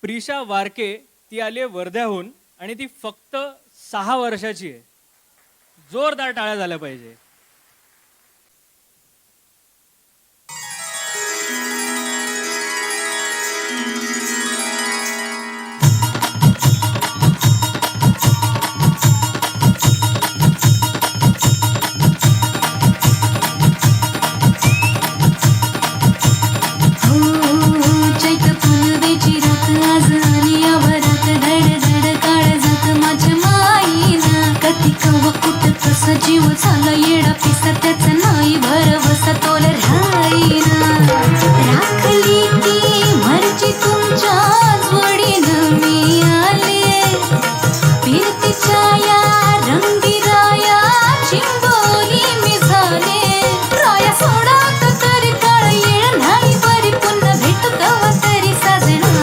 प्रिशा वारके ती आली आहे वर्ध्याहून आणि ती फक्त 6 वर्षाची आहे. जोरदार टाळ्या झाल्या पाहिजे. जीव झाला येडा पिसा त्याचा नाही भरवसा तोल राहीना राखली ती मर्जी तुमच्या जोडीनं मी आले फिरतीच्या या रंगी राया चिंबोरी मी झाले राया सोडा तरी काळ येळ नाही बरी पुन्हा भेटू कवा तरी साजना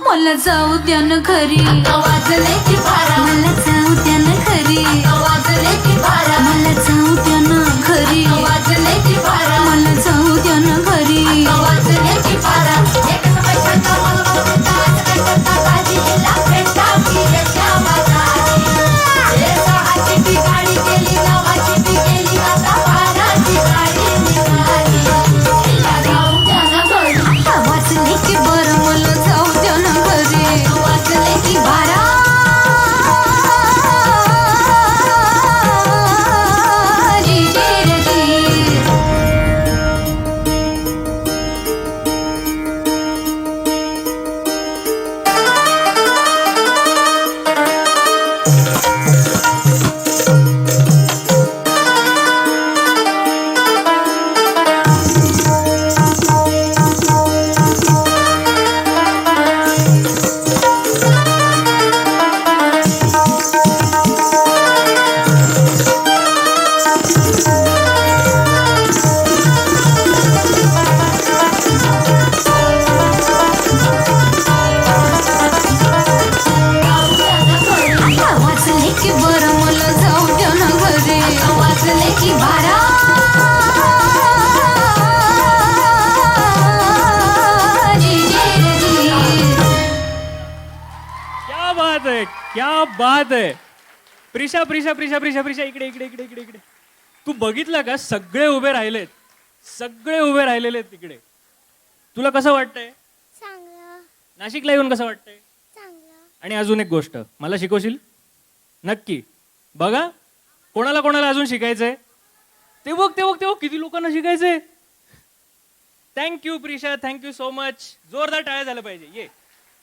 मला जाऊ द्या न घरी वाजले की बारा मला जाऊ द्या न घरी वाजले की बारा मला जाऊ द्या न घरी वाजले की बारा मला जाऊ द्या न घरी वाजले की बारा एक पैशाचा मला ताजी दिला भेटा की याच्या बाजारी हे सहाची ती गाडी गेली नावाची ती गेली आता बाराची गाडी निघाली मला जाऊ द्या न घरी वाजले की बरं मला जाऊ द्या न घरी वाजले की बारा क्या बात आहे. प्रिशा प्रिशा प्रिशा प्रिशा प्रिशा इकडे इकडे इकडे इकडे इकडे. तू बघितलं का सगळे उभे राहिलेत, सगळे उभे राहिलेले तिकडे. तुला कसं वाटतंय? चांगलं. नाशिकला येऊन कसं वाटतंय? चांगलं. आणि अजून एक गोष्ट मला शिकवशील? नक्की. बघा कोणाला कोणाला अजून शिकायचंय ते बघ ते बघ ते बघ किती लोकांना शिकायचंय. Thank you Prisha, thank you so much. जोरदार टाळ्या झालं पाहिजे. ये